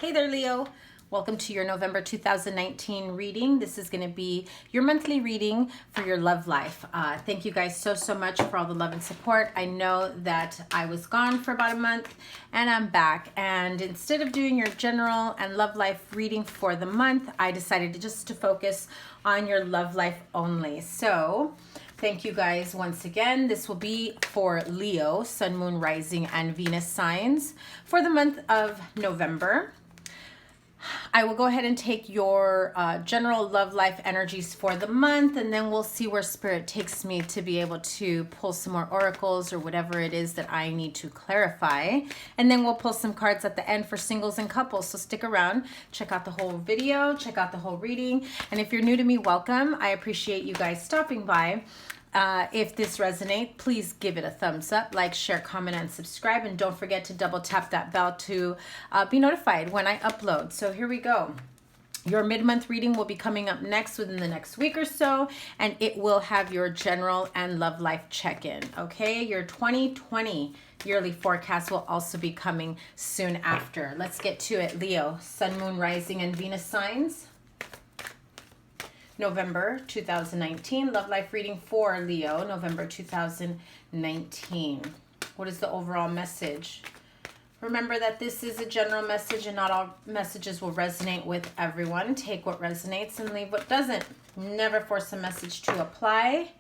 Hey there, Leo. Welcome to your November 2019 reading. This is going to be your monthly reading for your love life. Thank you guys so much for all the love and support. I know that I was gone for about a month and I'm back. And instead of doing your general and love life reading for the month, I decided to focus on your love life only. So thank you guys once again. This will be for Leo, Sun, Moon, Rising, and Venus signs for the month of November. I will go ahead and take your general love life energies for the month, and then we'll see where Spirit takes me to be able to pull some more oracles or whatever it is that I need to clarify. And then we'll pull some cards at the end for singles and couples. So stick around, check out the whole video, check out the whole reading. And if you're new to me, welcome. I appreciate you guys stopping by. If this resonates, please give it a thumbs up, like, share, comment, and subscribe. And don't forget to double tap that bell to be notified when I upload. So here we go. Your mid-month reading will be coming up next within the next week or so, and it will have your general and love life check-in, okay? Your 2020 yearly forecast will also be coming soon after. Let's get to it, Leo. Sun, Moon, Rising, and Venus signs. November 2019, love life reading for Leo, November 2019. What is the overall message? Remember that this is a general message and not all messages will resonate with everyone. Take what resonates and leave what doesn't. Never force a message to apply.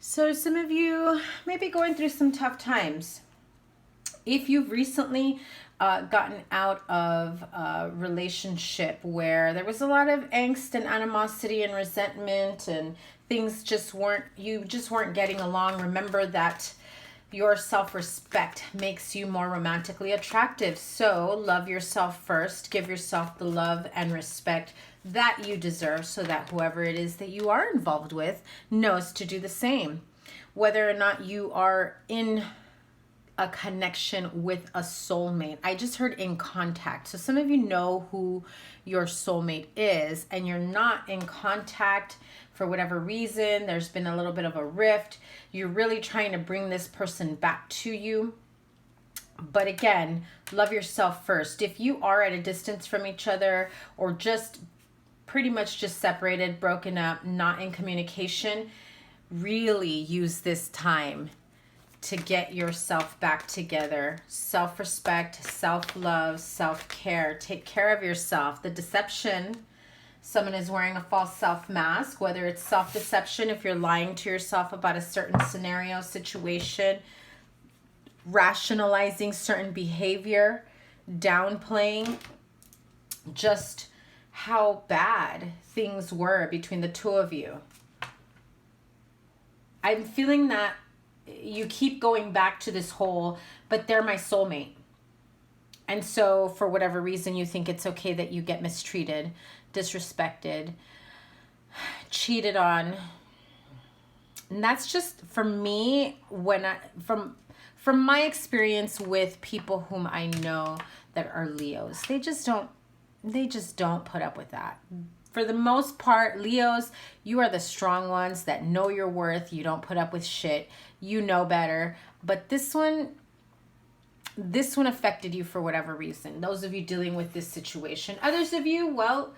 So some of you may be going through some tough times. If you've recently gotten out of a relationship where there was a lot of angst and animosity and resentment and things you just weren't getting along, remember that your self-respect makes you more romantically attractive. So love yourself first. Give yourself the love and respect that you deserve so that whoever it is that you are involved with knows to do the same. Whether or not you are in a connection with a soulmate. I just heard in contact. So some of you know who your soulmate is and you're not in contact for whatever reason. There's been a little bit of a rift. You're really trying to bring this person back to you. But again, love yourself first. If you are at a distance from each other or just pretty much just separated, broken up, not in communication, really use this time to get yourself back together. Self-respect, self-love, self-care. Take care of yourself. The deception, someone is wearing a false self-mask, whether it's self-deception, if you're lying to yourself about a certain scenario, situation, rationalizing certain behavior, downplaying just how bad things were between the two of you. I'm feeling that you keep going back to this whole, but they're my soulmate. And so for whatever reason, you think it's okay that you get mistreated, disrespected, cheated on. And that's just, for me, from my experience with people whom I know that are Leos, they just don't put up with that. For the most part, Leos, you are the strong ones that know your worth. You don't put up with shit. You know better. But this one affected you for whatever reason. Those of you dealing with this situation. Others of you, well,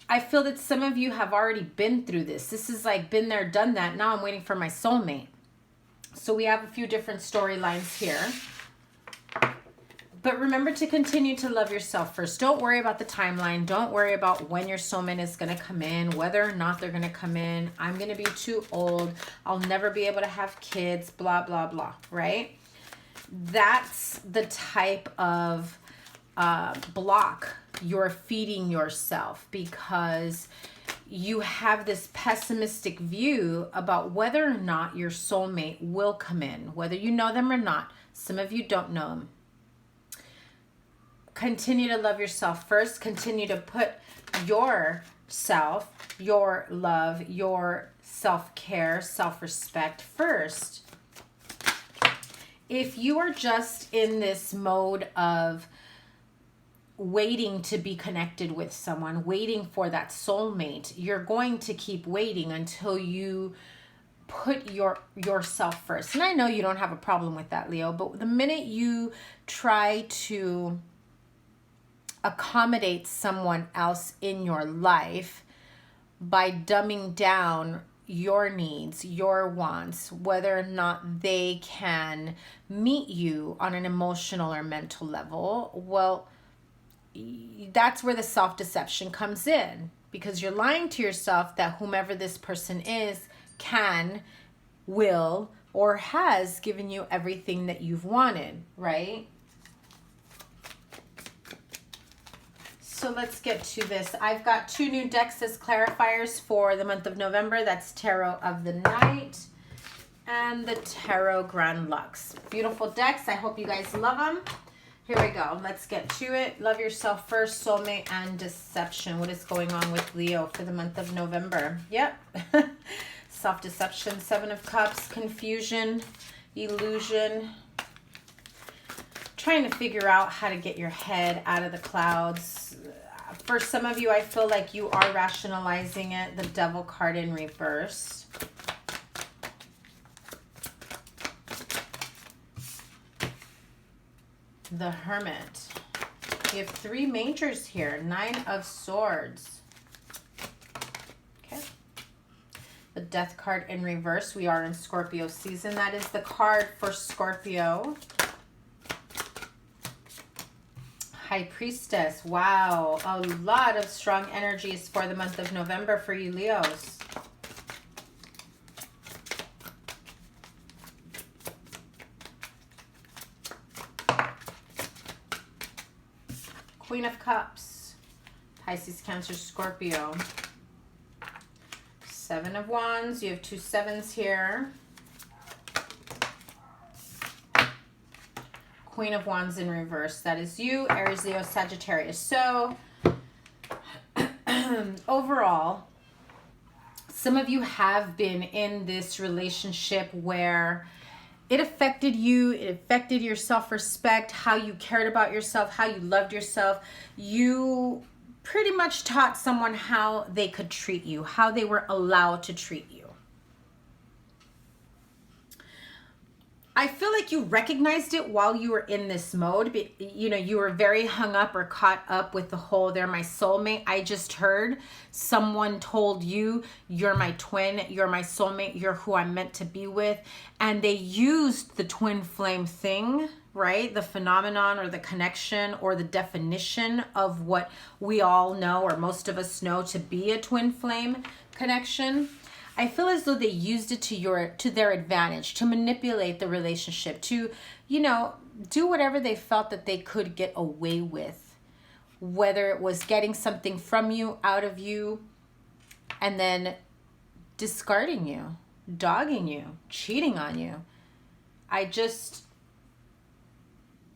I feel that some of you have already been through this. This is like been there, done that. Now I'm waiting for my soulmate. So we have a few different storylines here. But remember to continue to love yourself first. Don't worry about the timeline. Don't worry about when your soulmate is going to come in, whether or not they're going to come in. I'm going to be too old. I'll never be able to have kids, blah, blah, blah, right? That's the type of block you're feeding yourself because you have this pessimistic view about whether or not your soulmate will come in, whether you know them or not. Some of you don't know them. Continue to love yourself first. Continue to put yourself, your love, your self-care, self-respect first. If you are just in this mode of waiting to be connected with someone, waiting for that soulmate, you're going to keep waiting until you put yourself first. And I know you don't have a problem with that, Leo, but the minute you try to accommodate someone else in your life by dumbing down your needs, your wants, whether or not they can meet you on an emotional or mental level, well, that's where the self-deception comes in, because you're lying to yourself that whomever this person is can, will, or has given you everything that you've wanted, right? So let's get to this. I've got 2 new decks as clarifiers for the month of November. That's Tarot of the Night and the Tarot Grand Lux. Beautiful decks. I hope you guys love them. Here we go. Let's get to it. Love yourself first, soulmate, and deception. What is going on with Leo for the month of November? Yep. Self-deception, 7 of Cups, confusion, illusion. Trying to figure out how to get your head out of the clouds. For some of you, I feel like you are rationalizing it. The Devil card in reverse. The Hermit. You have 3 majors here. 9 of Swords. Okay. The Death card in reverse. We are in Scorpio season. That is the card for Scorpio. High Priestess. Wow. A lot of strong energies for the month of November for you Leos. Queen of Cups. Pisces, Cancer, Scorpio. 7 of Wands. You have 2 7s here. Queen of Wands in reverse. That is you, Aries, Leo, Sagittarius. So, overall, some of you have been in this relationship where it affected you, it affected your self-respect, how you cared about yourself, how you loved yourself. You pretty much taught someone how they could treat you, how they were allowed to treat you. I feel like you recognized it while you were in this mode, but you know, you were very hung up or caught up with the whole, they're my soulmate. I just heard someone told you, you're my twin, you're my soulmate, you're who I'm meant to be with. And they used the twin flame thing, right? The phenomenon or the connection or the definition of what we all know, or most of us know, to be a twin flame connection. I feel as though they used it to their advantage, to manipulate the relationship, to, you know, do whatever they felt that they could get away with, whether it was getting something from you, out of you, and then discarding you, dogging you, cheating on you.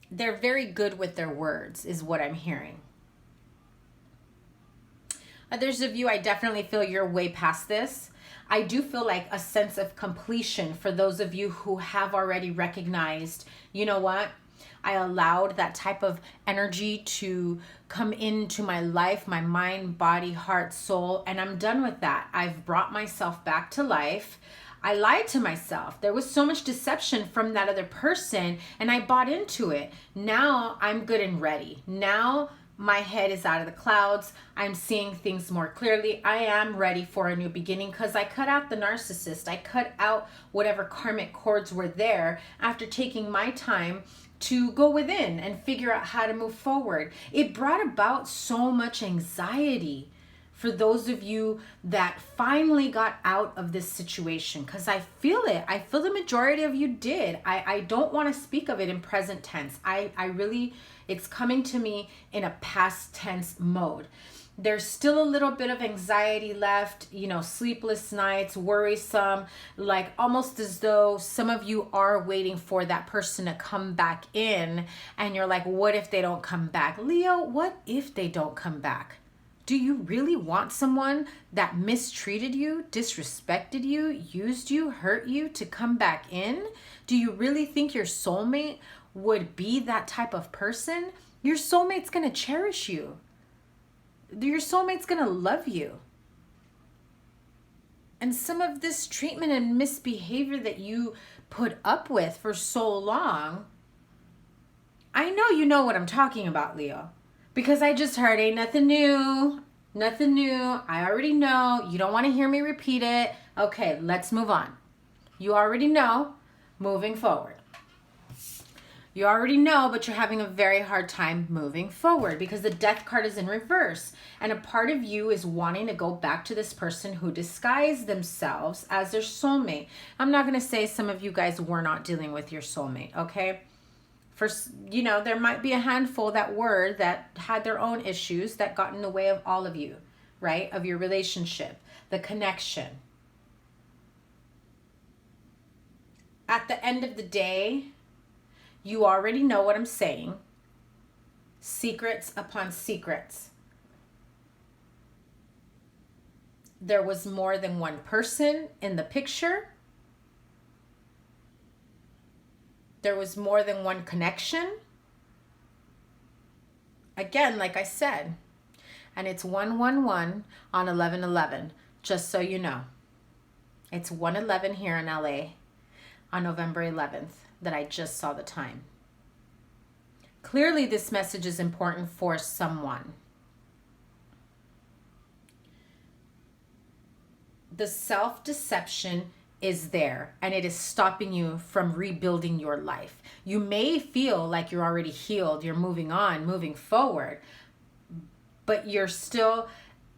They're very good with their words, is what I'm hearing. Others of you, I definitely feel you're way past this. I do feel like a sense of completion for those of you who have already recognized, you know what? I allowed that type of energy to come into my life, my mind, body, heart, soul, and I'm done with that. I've brought myself back to life. I lied to myself. There was so much deception from that other person, and I bought into it. Now I'm good and ready. Now my head is out of the clouds. I'm seeing things more clearly. I am ready for a new beginning because I cut out the narcissist. I cut out whatever karmic cords were there after taking my time to go within and figure out how to move forward. It brought about so much anxiety for those of you that finally got out of this situation, because I feel it. I feel the majority of you did. I don't want to speak of it in present tense. I really, it's coming to me in a past tense mode. There's still a little bit of anxiety left, you know, sleepless nights, worrisome, like almost as though some of you are waiting for that person to come back in, and you're like, what if they don't come back? Leo, what if they don't come back? Do you really want someone that mistreated you, disrespected you, used you, hurt you to come back in? Do you really think your soulmate would be that type of person? Your soulmate's gonna cherish you. Your soulmate's gonna love you. And some of this treatment and misbehavior that you put up with for so long, I know you know what I'm talking about, Leo. Because I just heard, ain't nothing new. Nothing new. I already know. You don't want to hear me repeat it. Okay, let's move on. You already know. Moving forward. You already know, but you're having a very hard time moving forward because the Death card is in reverse. And a part of you is wanting to go back to this person who disguised themselves as their soulmate. I'm not going to say some of you guys were not dealing with your soulmate, okay? First, you know, there might be a handful that were, that had their own issues that got in the way of all of you, right? Of your relationship, the connection. At the end of the day, you already know what I'm saying. Secrets upon secrets. There was more than one person in the picture. There was more than one connection. Again, like I said, and it's 111 on 11/11, just so you know. It's 1:11 here in LA on November 11th. That I just saw the time. Clearly, this message is important for someone. The self-deception is there, and it is stopping you from rebuilding your life. You may feel like you're already healed, you're moving on, moving forward, but you're still,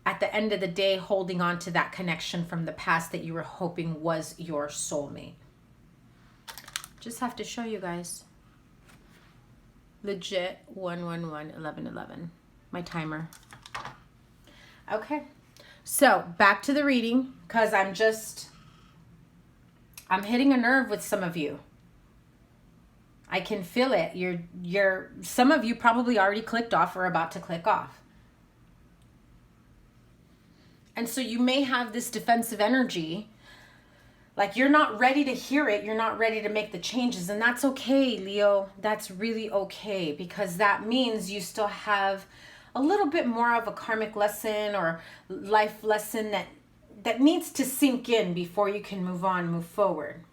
at the end of the day, holding on to that connection from the past that you were hoping was your soulmate. Just have to show you guys. Legit 111 1111. My timer. Okay. So back to the reading, because I'm hitting a nerve with some of you. I can feel it. Some of you probably already clicked off or about to click off. And so you may have this defensive energy. Like you're not ready to hear it. You're not ready to make the changes. And that's okay, Leo. That's really okay, because that means you still have a little bit more of a karmic lesson or life lesson that needs to sink in before you can move on, move forward.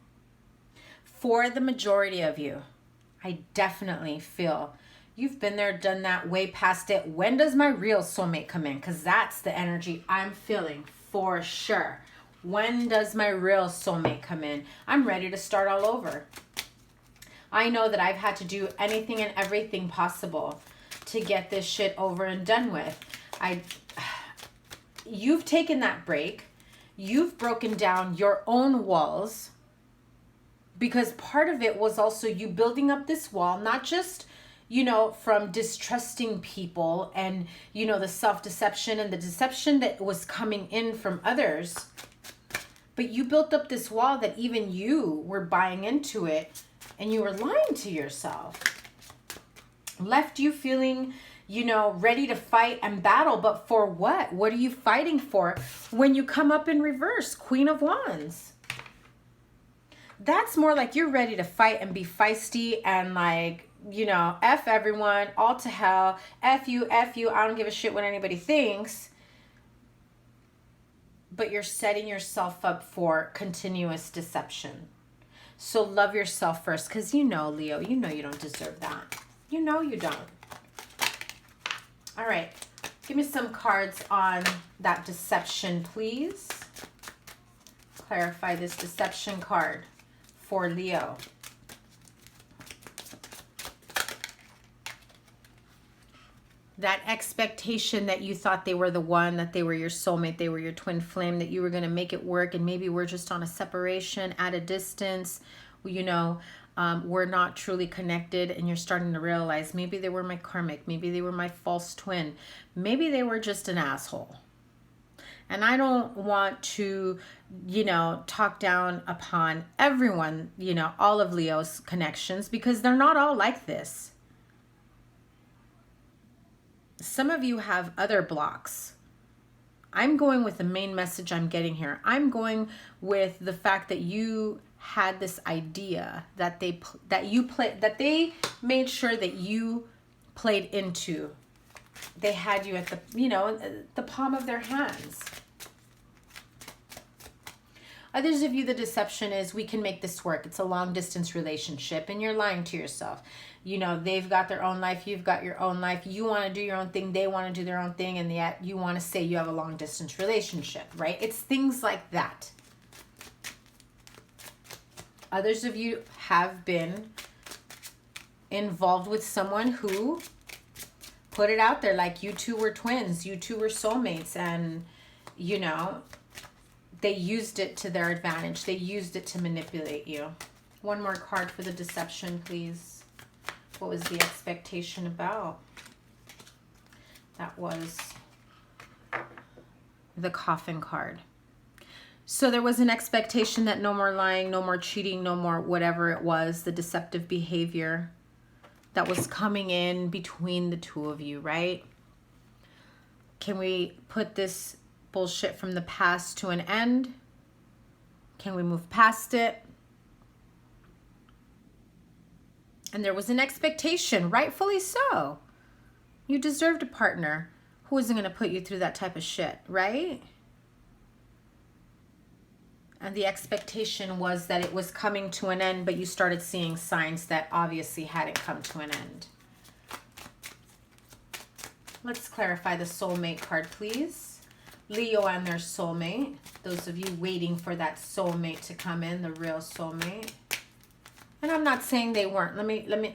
For the majority of you, I definitely feel you've been there, done that, way past it. When does my real soulmate come in? Because that's the energy I'm feeling for sure. When does my real soulmate come in? I'm ready to start all over. I know that I've had to do anything and everything possible to get this shit over and done with. You've taken that break. You've broken down your own walls, because part of it was also you building up this wall, not just, you know, from distrusting people and, you know, the self-deception and the deception that was coming in from others. But you built up this wall that even you were buying into it, and you were lying to yourself. Left you feeling, you know, ready to fight and battle, but for what? What are you fighting for when you come up in reverse? Queen of Wands. That's more like you're ready to fight and be feisty and like, you know, F everyone, all to hell, F you, I don't give a shit what anybody thinks. But you're setting yourself up for continuous deception. So love yourself first, because you know, Leo, you know you don't deserve that. You know you don't. All right. Give me some cards on that deception, please. Clarify this deception card for Leo. That expectation that you thought they were the one, that they were your soulmate, they were your twin flame, that you were going to make it work, and maybe we're just on a separation, at a distance, you know, we're not truly connected, and you're starting to realize maybe they were my karmic, maybe they were my false twin, maybe they were just an asshole. And I don't want to, you know, talk down upon everyone, you know, all of Leo's connections, because they're not all like this. Some of you have other blocks. I'm going with the main message I'm getting here. I'm going with the fact that you had this idea that they made sure that you played into. They had you at the, you know, the palm of their hands. Others of you, the deception is we can make this work. It's a long distance relationship and you're lying to yourself. You know, they've got their own life. You've got your own life. You want to do your own thing. They want to do their own thing. And yet you want to say you have a long distance relationship, right? It's things like that. Others of you have been involved with someone who put it out there like you two were twins, you two were soulmates, and you know, they used it to their advantage. They used it to manipulate you. One more card for the deception, please. What was the expectation about? That was the coffin card. So there was an expectation that no more lying, no more cheating, no more whatever it was, the deceptive behavior that was coming in between the two of you, right? Can we put this bullshit from the past to an end? Can we move past it? And there was an expectation, rightfully so. You deserved a partner who isn't going to put you through that type of shit, right? And the expectation was that it was coming to an end, but you started seeing signs that obviously hadn't come to an end. Let's clarify the soulmate card, please. Leo and their soulmate. Those of you waiting for that soulmate to come in, the real soulmate. And I'm not saying they weren't.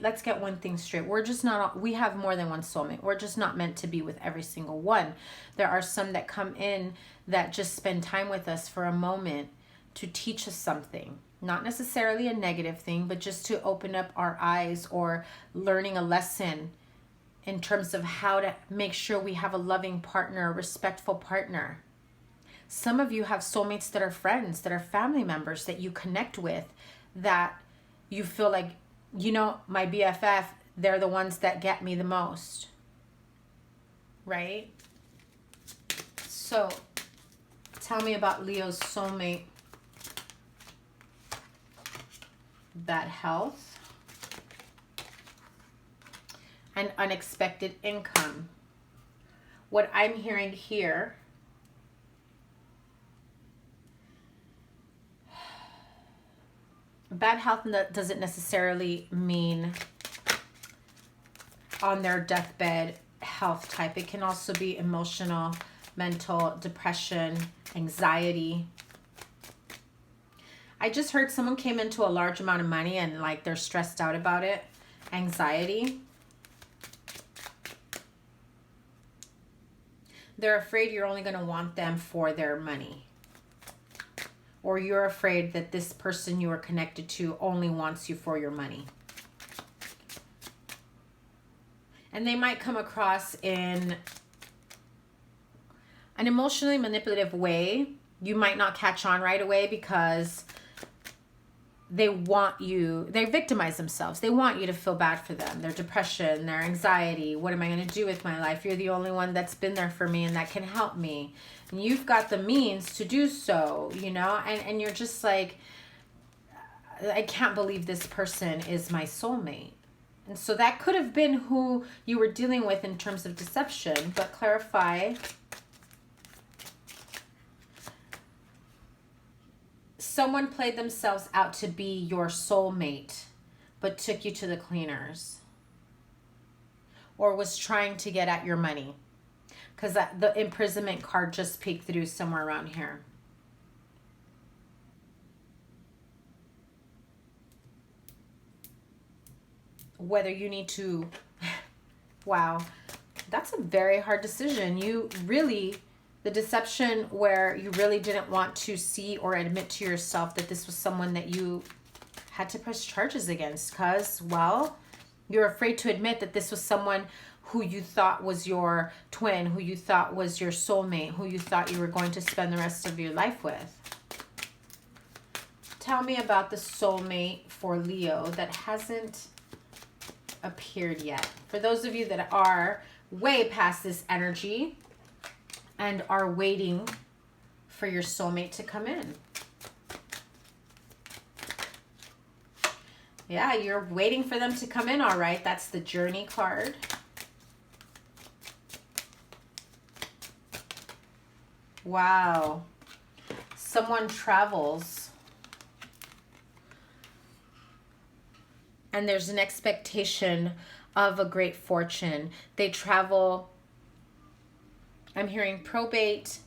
Let's get one thing straight. We're just not, we have more than one soulmate. We're just not meant to be with every single one. There are some that come in that just spend time with us for a moment to teach us something. Not necessarily a negative thing, but just to open up our eyes or learning a lesson in terms of how to make sure we have a loving partner, a respectful partner. Some of you have soulmates that are friends, that are family members that you connect with, that you feel like, you know, my BFF, they're the ones that get me the most, right? So tell me about Leo's soulmate. Bad health and unexpected income. What I'm hearing here, bad health doesn't necessarily mean on their deathbed health type. It can also be emotional, mental, depression, anxiety. I just heard someone came into a large amount of money and like they're stressed out about it. Anxiety. They're afraid you're only going to want them for their money. Or you're afraid that this person you are connected to only wants you for your money. And they might come across in an emotionally manipulative way. You might not catch on right away because they want you, they victimize themselves. They want you to feel bad for them. Their depression, their anxiety. What am I going to do with my life? You're the only one that's been there for me and that can help me. And you've got the means to do so, you know? And you're just like, I can't believe this person is my soulmate. And so that could have been who you were dealing with in terms of deception. But clarify. Someone played themselves out to be your soulmate, but took you to the cleaners. Or was trying to get at your money. Because the imprisonment card just peeked through somewhere around here. Whether you need to... Wow. That's a very hard decision. You really... The deception where you really didn't want to see or admit to yourself that this was someone that you had to press charges against because, well, you're afraid to admit that this was someone who you thought was your twin, who you thought was your soulmate, who you thought you were going to spend the rest of your life with. Tell me about the soulmate for Leo that hasn't appeared yet. For those of you that are way past this energy and are waiting for your soulmate to come in. Yeah, you're waiting for them to come in, all right. That's the Journey card. Wow. someone travels and there's an expectation of a great fortune. They travel. I'm hearing probate,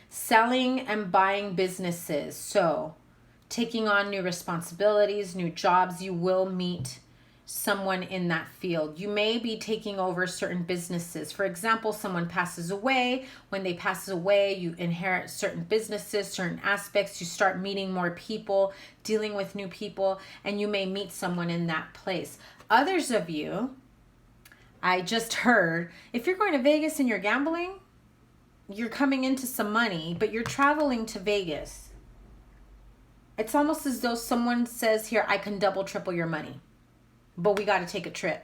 selling and buying businesses. So taking on new responsibilities, new jobs. You will meet someone in that field. You may be taking over certain businesses. For example, someone passes away. When they pass away, you inherit certain businesses, certain aspects. You start meeting more people, dealing with new people, and you may meet someone in that place. Others of you, I just heard, if you're going to Vegas and you're gambling, you're coming into some money, but you're traveling to Vegas. It's almost as though someone says here, I can double, triple your money, but we got to take a trip.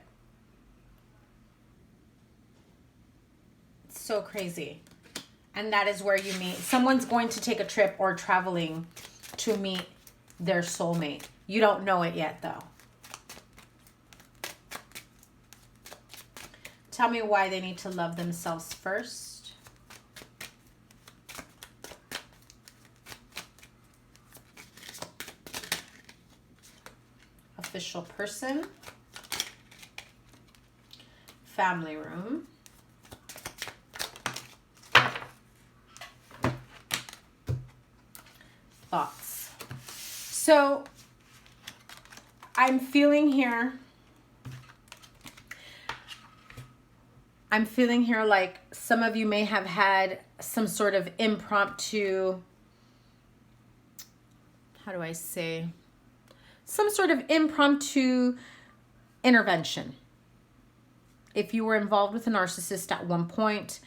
It's so crazy. And that is where you meet. Someone's going to take a trip or traveling to meet their soulmate. You don't know it yet, though. Tell me why they need to love themselves first. Official person. Family room. Thoughts. So I'm feeling here like some of you may have had some sort of impromptu, some sort of impromptu intervention. If you were involved with a narcissist at one point,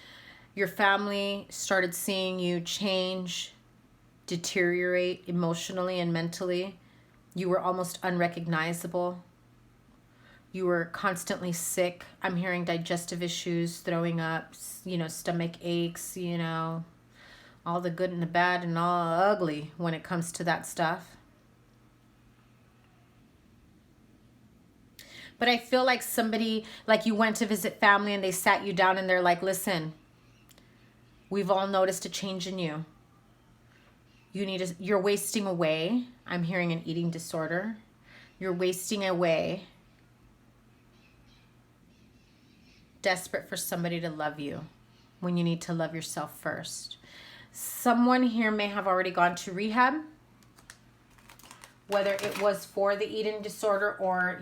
your family started seeing you change, deteriorate emotionally and mentally. You were almost unrecognizable. You were constantly sick. I'm hearing digestive issues, throwing up, stomach aches, all the good and the bad and all ugly when it comes to that stuff. But I feel like somebody, like you went to visit family and they sat you down and they're like, listen, we've all noticed a change in you. You're wasting away. I'm hearing an eating disorder. You're wasting away. Desperate for somebody to love you when you need to love yourself first. Someone here may have already gone to rehab, whether it was for the eating disorder or,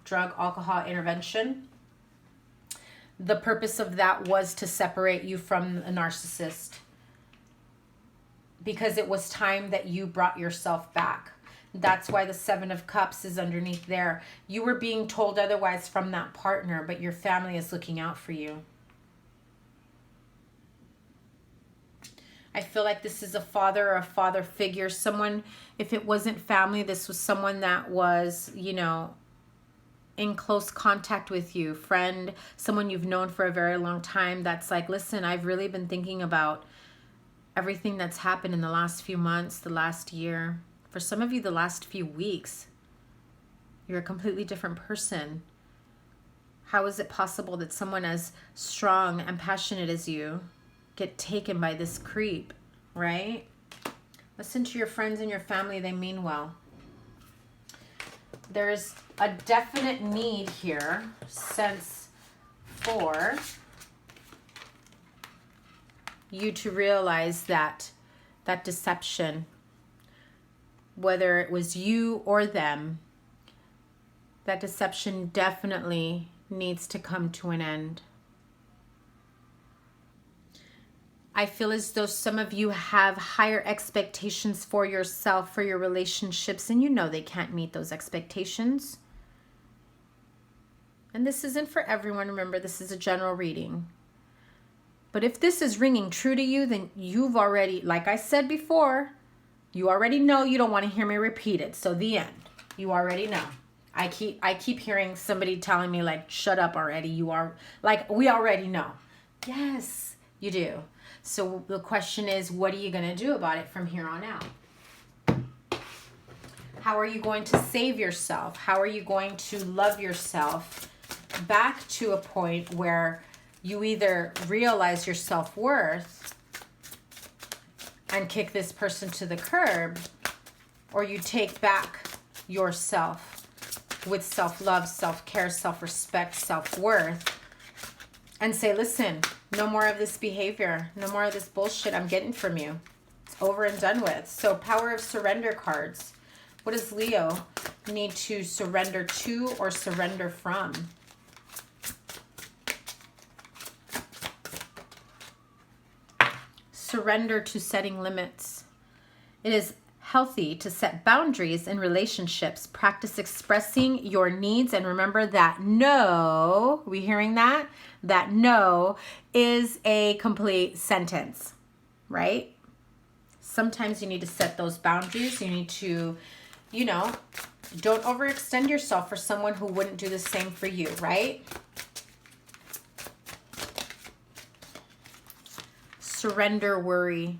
drug, alcohol intervention. The purpose of that was to separate you from a narcissist because it was time that you brought yourself back. That's why the 7 of Cups is underneath there. You were being told otherwise from that partner, but your family is looking out for you. I feel like this is a father or a father figure. Someone, if it wasn't family, this was someone that was, in close contact with you. Friend, someone you've known for a very long time that's like, listen, I've really been thinking about everything that's happened in the last few months, the last year. For some of you, the last few weeks, you're a completely different person. How is it possible that someone as strong and passionate as you get taken by this creep, right? Listen to your friends and your family. They mean well. There's a definite need here, sense for you to realize that deception, whether it was you or them, that deception definitely needs to come to an end. I feel as though some of you have higher expectations for yourself, for your relationships, and they can't meet those expectations. And this isn't for everyone. Remember, this is a general reading. But if this is ringing true to you, then you've already, like I said before, you already know. You don't want to hear me repeat it. So the end. You already know. I keep hearing somebody telling me like, shut up already. You are like, we already know. Yes, you do. So the question is, what are you going to do about it from here on out? How are you going to save yourself? How are you going to love yourself back to a point where you either realize your self-worth and kick this person to the curb, or you take back yourself with self-love, self-care, self-respect, self-worth, and say, listen, no more of this behavior, no more of this bullshit I'm getting from you. It's over and done with. So power of surrender cards. What does Leo need to surrender to or surrender from? Surrender to setting limits. It is healthy to set boundaries in relationships. Practice expressing your needs, and remember that no, we hearing that? That no is a complete sentence, right? Sometimes you need to set those boundaries. You need to, you know, don't overextend yourself for someone who wouldn't do the same for you, right? Surrender worry.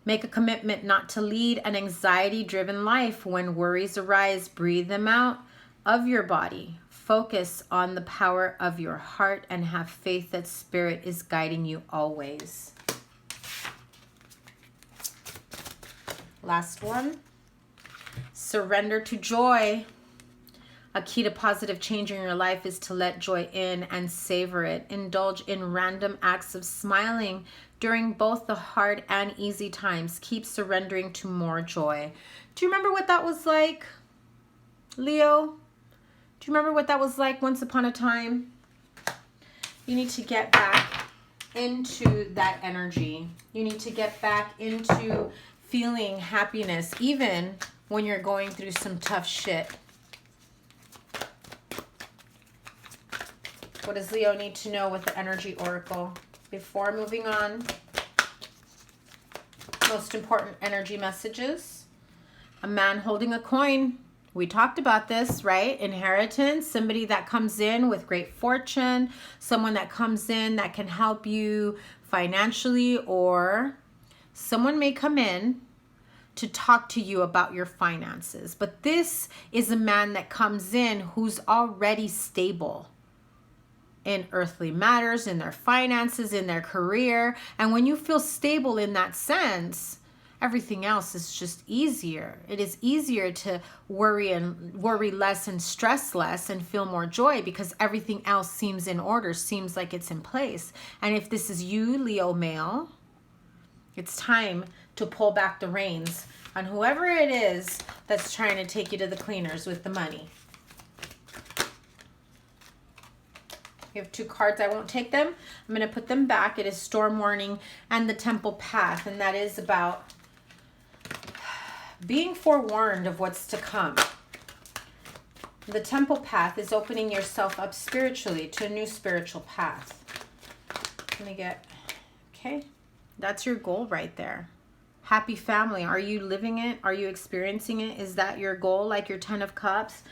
Make a commitment not to lead an anxiety-driven life. When worries arise, breathe them out of your body. Focus on the power of your heart and have faith that Spirit is guiding you always. Last one. Surrender to joy. A key to positive change in your life is to let joy in and savor it. Indulge in random acts of smiling during both the hard and easy times. Keep surrendering to more joy. Do you remember what that was like, Leo? Do you remember what that was like once upon a time? You need to get back into that energy. You need to get back into feeling happiness, even when you're going through some tough shit. What does Leo need to know with the energy oracle? Before moving on, most important energy messages. A man holding a coin. We talked about this, right? Inheritance, somebody that comes in with great fortune, someone that comes in that can help you financially, or someone may come in to talk to you about your finances. But this is a man that comes in who's already stable in earthly matters, in their finances, in their career. And when you feel stable in that sense, everything else is just easier. It is easier to worry less and stress less and feel more joy because everything else seems in order, seems like it's in place. And if this is you, Leo male, it's time to pull back the reins on whoever it is that's trying to take you to the cleaners with the money. You have two cards. I won't take them. I'm going to put them back. It is Storm Warning and the Temple Path. And that is about being forewarned of what's to come. The Temple Path is opening yourself up spiritually to a new spiritual path. Let me get, okay. That's your goal right there. Happy family. Are you living it? Are you experiencing it? Is that your goal? Like your 10 of Cups?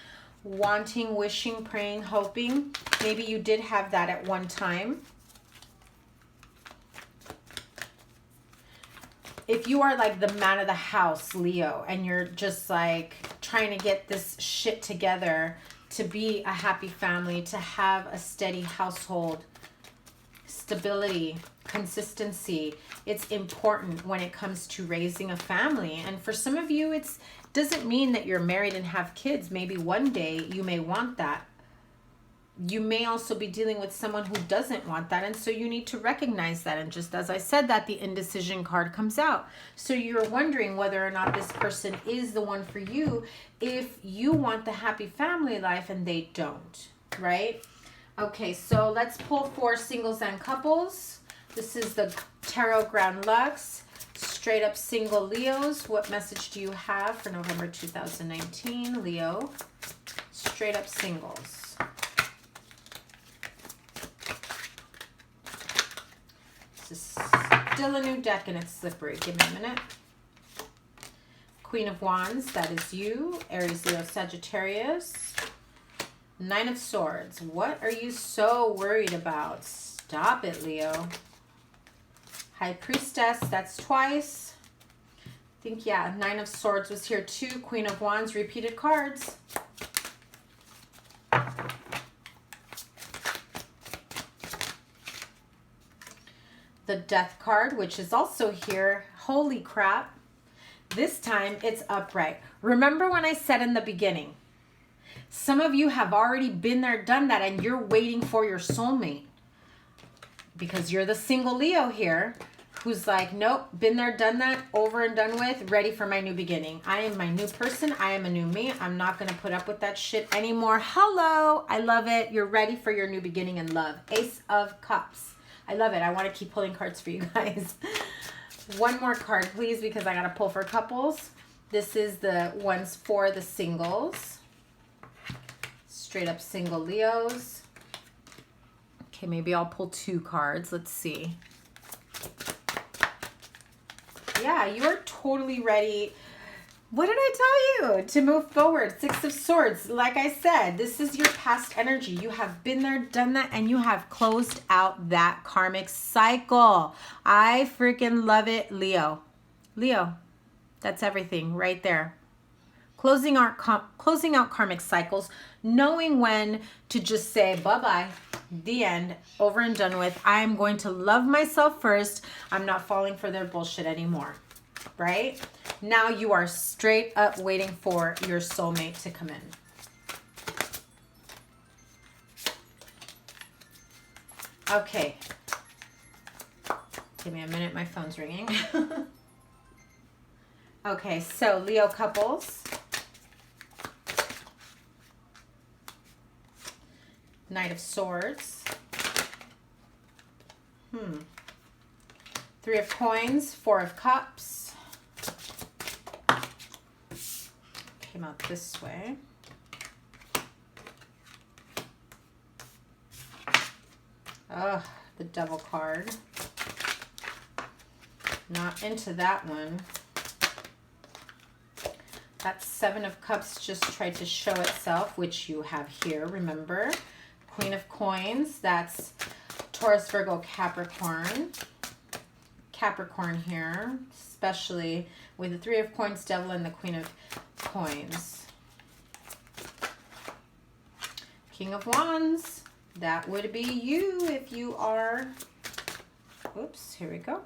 Wanting, wishing, praying, hoping. Maybe you did have that at one time. If you are like the man of the house, Leo, and you're just like trying to get this shit together to be a happy family, to have a steady household, stability, consistency, it's important when it comes to raising a family. And for some of you, it doesn't mean that you're married and have kids. Maybe one day you may want that. You may also be dealing with someone who doesn't want that. And so you need to recognize that. And just as I said that, the indecision card comes out. So you're wondering whether or not this person is the one for you if you want the happy family life and they don't, right? Okay, so let's pull for singles and couples. This is the Tarot Grand Lux. Straight up single Leos. What message do you have for November 2019, Leo? Straight up singles. This is still a new deck and it's slippery. Give me a minute. Queen of Wands, that is you. Aries, Leo, Sagittarius. Nine of Swords. What are you so worried about? Stop it, Leo. High Priestess, that's twice. I think, yeah, Nine of Swords was here too. Queen of Wands, repeated cards. The Death card, which is also here. Holy crap. This time it's upright. Remember when I said in the beginning, some of you have already been there, done that, and you're waiting for your soulmate. Because you're the single Leo here who's like, nope, been there, done that, over and done with, ready for my new beginning. I am my new person. I am a new me. I'm not going to put up with that shit anymore. Hello. I love it. You're ready for your new beginning in love. Ace of Cups. I love it. I want to keep pulling cards for you guys. One more card, please, because I got to pull for couples. This is the ones for the singles. Straight up single Leos. Okay, maybe I'll pull 2 cards. Let's see. Yeah, you are totally ready. What did I tell you? To move forward. 6 of Swords. Like I said, this is your past energy. You have been there, done that, and you have closed out that karmic cycle. I freaking love it, Leo. Leo, that's everything right there. Closing out karmic cycles, knowing when to just say bye-bye, the end, over and done with. I am going to love myself first. I'm not falling for their bullshit anymore, right? Now you are straight up waiting for your soulmate to come in. Okay. Give me a minute. My phone's ringing. Okay, so Leo couples. Knight of Swords. 3 of Coins, 4 of Cups. Came out this way. Oh, the Devil card. Not into that one. That 7 of Cups just tried to show itself, which you have here, remember. Queen of Coins, that's Taurus, Virgo, Capricorn. Capricorn here, especially with the 3 of Coins, Devil, and the Queen of Coins. King of Wands, that would be you if you are, oops, here we go.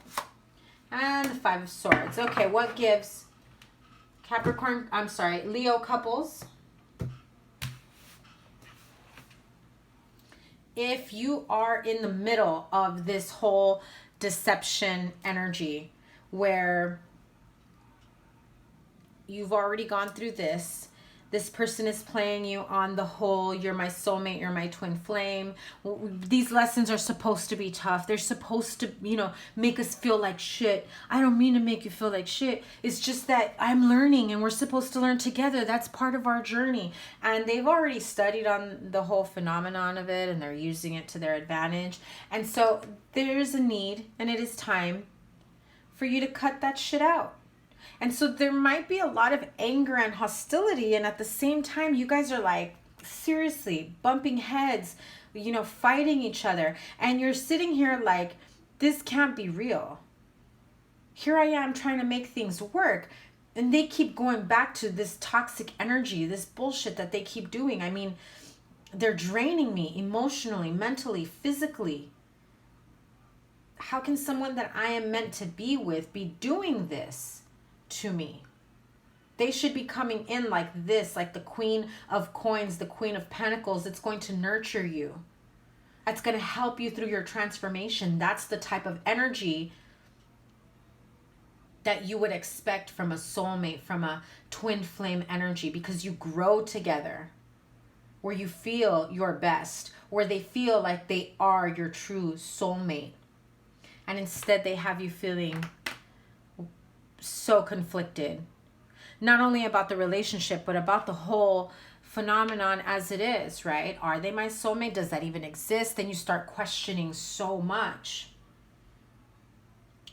And the 5 of Swords. Okay, what gives Capricorn, I'm sorry, Leo couples? If you are in the middle of this whole deception energy where you've already gone through this person is playing you on the whole, you're my soulmate, you're my twin flame. These lessons are supposed to be tough. They're supposed to, you know, make us feel like shit. I don't mean to make you feel like shit. It's just that I'm learning and we're supposed to learn together. That's part of our journey. And they've already studied on the whole phenomenon of it and they're using it to their advantage. And so there's a need, and it is time for you to cut that shit out. And so there might be a lot of anger and hostility. And at the same time, you guys are like, seriously, bumping heads, you know, fighting each other. And you're sitting here like, this can't be real. Here I am trying to make things work. And they keep going back to this toxic energy, this bullshit that they keep doing. I mean, they're draining me emotionally, mentally, physically. How can someone that I am meant to be with be doing this to me? They should be coming in like this, like the Queen of Coins, the Queen of Pentacles. It's going to nurture you. It's going to help you through your transformation. That's the type of energy that you would expect from a soulmate, from a twin flame energy, because you grow together, where you feel your best, where they feel like they are your true soulmate. And instead they have you feeling so conflicted, not only about the relationship, but about the whole phenomenon as it is, right? Are they my soulmate? Does that even exist? Then you start questioning so much.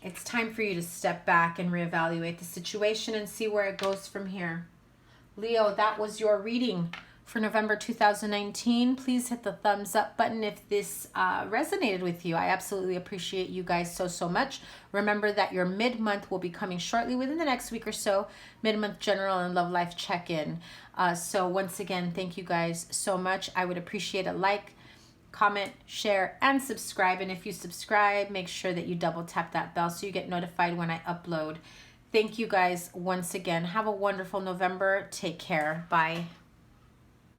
It's time for you to step back and reevaluate the situation and see where it goes from here. Leo, that was your reading for November 2019. Please hit the thumbs up button if this resonated with you. I absolutely appreciate you guys so much. Remember that your mid-month will be coming shortly within the next week or so. Mid-month general and love life check-in. So once again, thank you guys so much. I would appreciate a like, comment, share, and subscribe. And if you subscribe, make sure that you double tap that bell so you get notified when I upload. Thank you guys once again. Have a wonderful November. Take care. Bye.